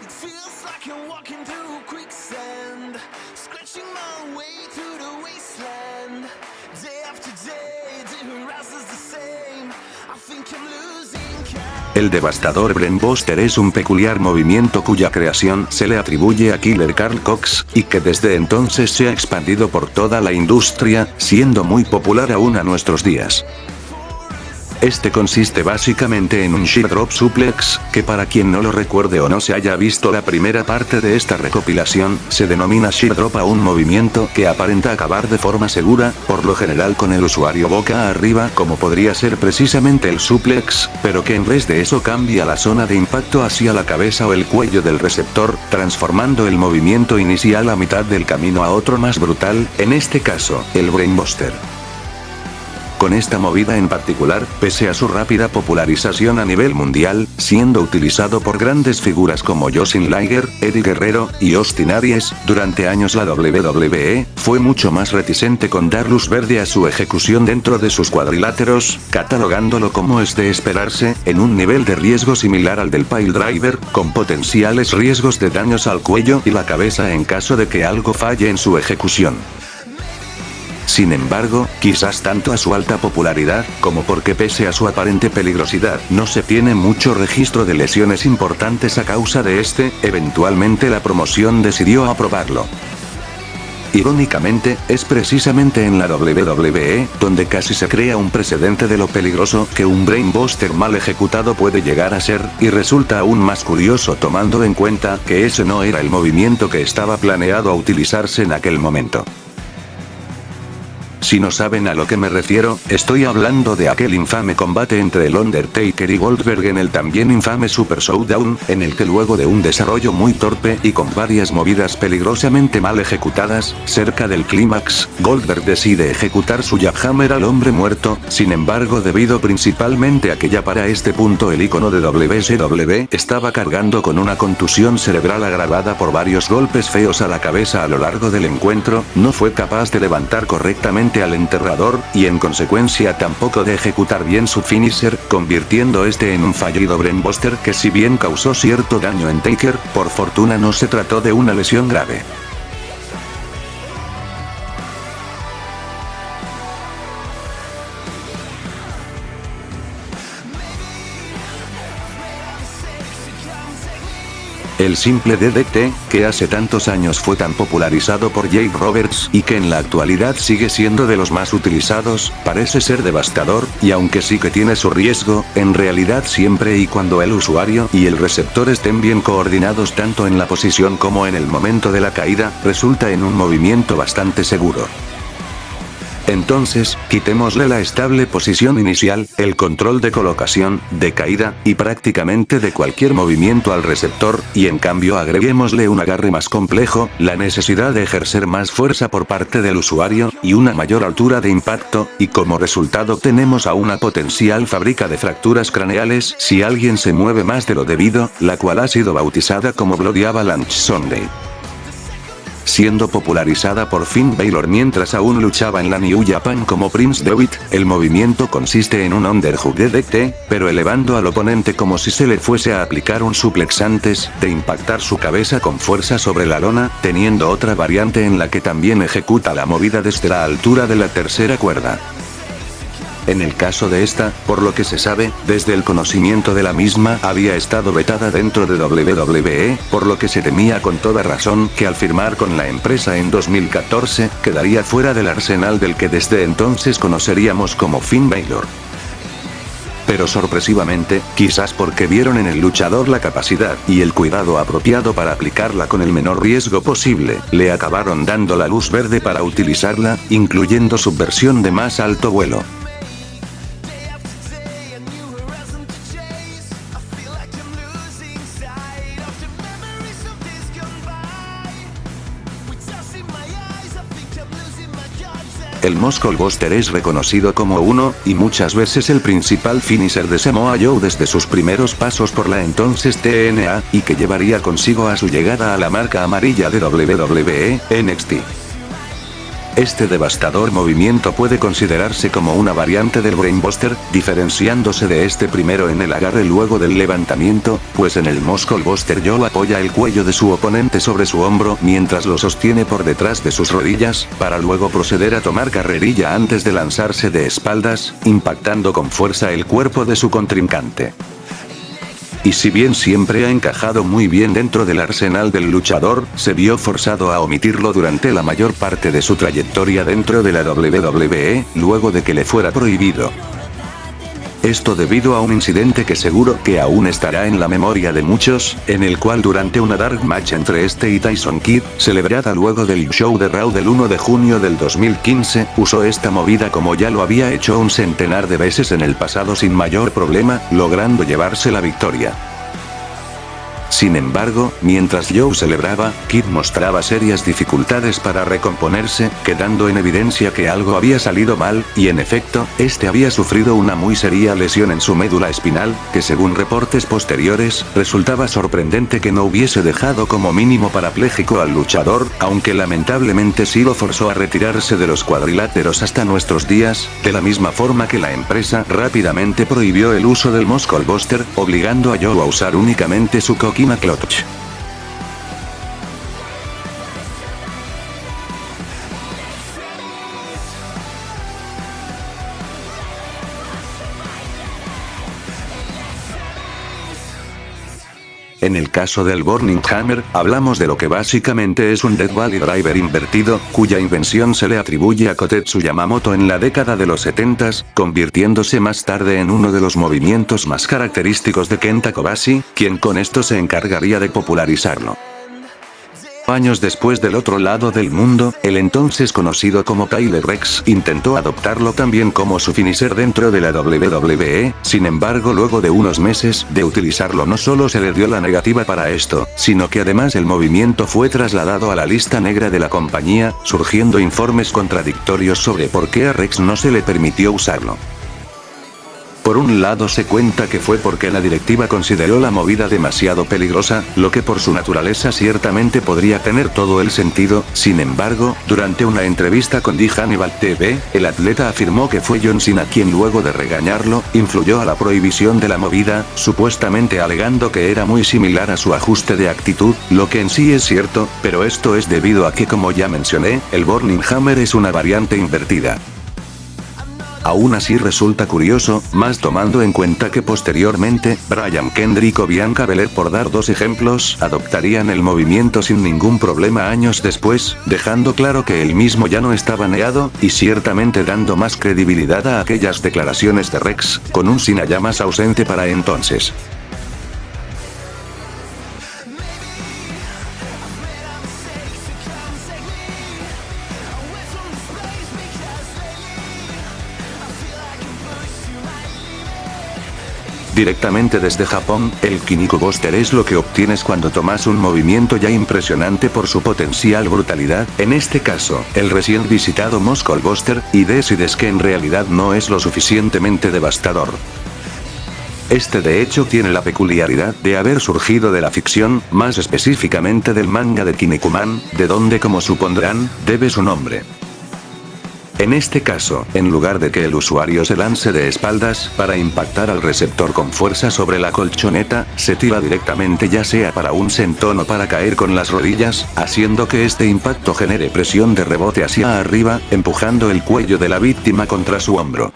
It feels like I'm walking through quicksand, scratching my way through the wasteland. Day after day, the horizon's the same. I think I'm losing count. El devastador Brainbuster es un peculiar movimiento cuya creación se le atribuye a Killer Carl Cox, y que desde entonces se ha expandido por toda la industria, siendo muy popular aún a nuestros días. Este consiste básicamente en un sheep drop suplex, que para quien no lo recuerde o no se haya visto la primera parte de esta recopilación, se denomina sheep drop a un movimiento que aparenta acabar de forma segura, por lo general con el usuario boca arriba como podría ser precisamente el suplex, pero que en vez de eso cambia la zona de impacto hacia la cabeza o el cuello del receptor, transformando el movimiento inicial a mitad del camino a otro más brutal, en este caso, el Brainbuster. Con esta movida en particular, pese a su rápida popularización a nivel mundial, siendo utilizado por grandes figuras como Jushin Liger, Eddie Guerrero, y Austin Aries, durante años la WWE fue mucho más reticente con dar luz verde a su ejecución dentro de sus cuadriláteros, catalogándolo como es de esperarse, en un nivel de riesgo similar al del piledriver, con potenciales riesgos de daños al cuello y la cabeza en caso de que algo falle en su ejecución. Sin embargo, quizás tanto a su alta popularidad, como porque pese a su aparente peligrosidad, no se tiene mucho registro de lesiones importantes a causa de este, eventualmente la promoción decidió aprobarlo. Irónicamente, es precisamente en la WWE, donde casi se crea un precedente de lo peligroso que un Brainbuster mal ejecutado puede llegar a ser, y resulta aún más curioso tomando en cuenta que ese no era el movimiento que estaba planeado a utilizarse en aquel momento. Si no saben a lo que me refiero, estoy hablando de aquel infame combate entre el Undertaker y Goldberg en el también infame Super Showdown, en el que luego de un desarrollo muy torpe y con varias movidas peligrosamente mal ejecutadas, cerca del clímax, Goldberg decide ejecutar su jackhammer al hombre muerto. Sin embargo, debido principalmente a que ya para este punto el icono de WCW estaba cargando con una contusión cerebral agravada por varios golpes feos a la cabeza a lo largo del encuentro, no fue capaz de levantar correctamente al enterrador, y en consecuencia tampoco de ejecutar bien su finisher, convirtiendo este en un fallido Brainbuster que si bien causó cierto daño en Taker, por fortuna no se trató de una lesión grave. El simple DDT, que hace tantos años fue tan popularizado por Jake Roberts y que en la actualidad sigue siendo de los más utilizados, parece ser devastador, y aunque sí que tiene su riesgo, en realidad siempre y cuando el usuario y el receptor estén bien coordinados tanto en la posición como en el momento de la caída, resulta en un movimiento bastante seguro. Entonces, quitémosle la estable posición inicial, el control de colocación, de caída, y prácticamente de cualquier movimiento al receptor, y en cambio agreguémosle un agarre más complejo, la necesidad de ejercer más fuerza por parte del usuario, y una mayor altura de impacto, y como resultado tenemos a una potencial fábrica de fracturas craneales si alguien se mueve más de lo debido, la cual ha sido bautizada como Bloody Avalanche Sunday. Siendo popularizada por Finn Balor mientras aún luchaba en la New Japan como Prince Devitt, el movimiento consiste en un underhook DDT, pero elevando al oponente como si se le fuese a aplicar un suplex antes de impactar su cabeza con fuerza sobre la lona, teniendo otra variante en la que también ejecuta la movida desde la altura de la tercera cuerda. En el caso de esta, por lo que se sabe, desde el conocimiento de la misma había estado vetada dentro de WWE, por lo que se temía con toda razón que al firmar con la empresa en 2014, quedaría fuera del arsenal del que desde entonces conoceríamos como Finn Balor. Pero sorpresivamente, quizás porque vieron en el luchador la capacidad y el cuidado apropiado para aplicarla con el menor riesgo posible, le acabaron dando la luz verde para utilizarla, incluyendo su versión de más alto vuelo. El Moscow Buster es reconocido como uno, y muchas veces el principal finisher de Samoa Joe desde sus primeros pasos por la entonces TNA, y que llevaría consigo a su llegada a la marca amarilla de WWE, NXT. Este devastador movimiento puede considerarse como una variante del Brainbuster, diferenciándose de este primero en el agarre luego del levantamiento, pues en el Muscle-Buster Joe apoya el cuello de su oponente sobre su hombro mientras lo sostiene por detrás de sus rodillas, para luego proceder a tomar carrerilla antes de lanzarse de espaldas, impactando con fuerza el cuerpo de su contrincante. Y si bien siempre ha encajado muy bien dentro del arsenal del luchador, se vio forzado a omitirlo durante la mayor parte de su trayectoria dentro de la WWE, luego de que le fuera prohibido. Esto debido a un incidente que seguro que aún estará en la memoria de muchos, en el cual durante una dark match entre este y Tyson Kidd, celebrada luego del show de Raw del 1 de junio del 2015, usó esta movida como ya lo había hecho un centenar de veces en el pasado sin mayor problema, logrando llevarse la victoria. Sin embargo, mientras Joe celebraba, Kidd mostraba serias dificultades para recomponerse, quedando en evidencia que algo había salido mal, y en efecto, este había sufrido una muy seria lesión en su médula espinal, que según reportes posteriores, resultaba sorprendente que no hubiese dejado como mínimo parapléjico al luchador, aunque lamentablemente sí lo forzó a retirarse de los cuadriláteros hasta nuestros días, de la misma forma que la empresa rápidamente prohibió el uso del Muscle-Buster, obligando a Joe a usar únicamente su Coquina Clutch. En el caso del Burning Hammer, hablamos de lo que básicamente es un Death Valley Driver invertido, cuya invención se le atribuye a Kotetsu Yamamoto en la década de los 70s, convirtiéndose más tarde en uno de los movimientos más característicos de Kenta Kobashi, quien con esto se encargaría de popularizarlo. Años después del otro lado del mundo, el entonces conocido como Tyler Rex intentó adoptarlo también como su finisher dentro de la WWE, sin embargo luego de unos meses de utilizarlo no solo se le dio la negativa para esto, sino que además el movimiento fue trasladado a la lista negra de la compañía, surgiendo informes contradictorios sobre por qué a Rex no se le permitió usarlo. Por un lado se cuenta que fue porque la directiva consideró la movida demasiado peligrosa, lo que por su naturaleza ciertamente podría tener todo el sentido. Sin embargo, durante una entrevista con The Hannibal TV, el atleta afirmó que fue John Cena quien luego de regañarlo, influyó a la prohibición de la movida, supuestamente alegando que era muy similar a su ajuste de actitud, lo que en sí es cierto, pero esto es debido a que como ya mencioné, el Burning Hammer es una variante invertida. Aún así resulta curioso, más tomando en cuenta que posteriormente, Brian Kendrick o Bianca Belair por dar dos ejemplos, adoptarían el movimiento sin ningún problema años después, dejando claro que el mismo ya no estaba neado, y ciertamente dando más credibilidad a aquellas declaraciones de Rex, con un Cena ya más ausente para entonces. Directamente desde Japón, el Kinniku Buster es lo que obtienes cuando tomas un movimiento ya impresionante por su potencial brutalidad, en este caso, el recién visitado Muscle Buster, y decides que en realidad no es lo suficientemente devastador. Este de hecho tiene la peculiaridad de haber surgido de la ficción, más específicamente del manga de Kinnikuman, de donde como supondrán, debe su nombre. En este caso, en lugar de que el usuario se lance de espaldas para impactar al receptor con fuerza sobre la colchoneta, se tira directamente ya sea para un sentón o para caer con las rodillas, haciendo que este impacto genere presión de rebote hacia arriba, empujando el cuello de la víctima contra su hombro.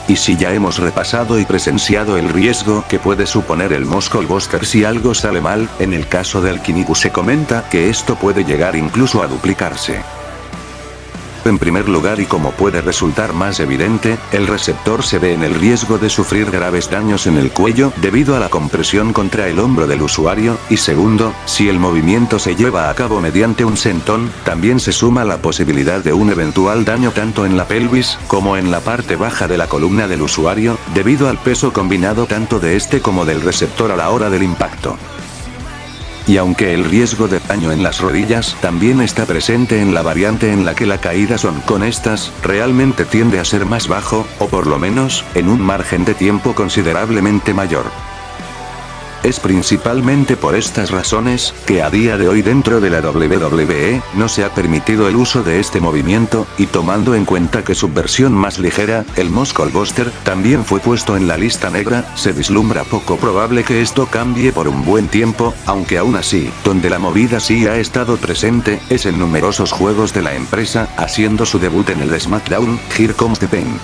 Y si ya hemos repasado y presenciado el riesgo que puede suponer el Muscle Buster si algo sale mal, en el caso del Kinniku se comenta que esto puede llegar incluso a duplicarse. En primer lugar y como puede resultar más evidente, el receptor se ve en el riesgo de sufrir graves daños en el cuello debido a la compresión contra el hombro del usuario, y segundo, si el movimiento se lleva a cabo mediante un sentón, también se suma la posibilidad de un eventual daño tanto en la pelvis, como en la parte baja de la columna del usuario, debido al peso combinado tanto de este como del receptor a la hora del impacto. Y aunque el riesgo de daño en las rodillas también está presente en la variante en la que la caída son con estas, realmente tiende a ser más bajo, o por lo menos, en un margen de tiempo considerablemente mayor. Es principalmente por estas razones, que a día de hoy dentro de la WWE, no se ha permitido el uso de este movimiento, y tomando en cuenta que su versión más ligera, el Muscle Buster, también fue puesto en la lista negra, se vislumbra poco probable que esto cambie por un buen tiempo, aunque aún así, donde la movida sí ha estado presente, es en numerosos juegos de la empresa, haciendo su debut en el SmackDown, Here Comes the Pain.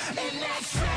And that's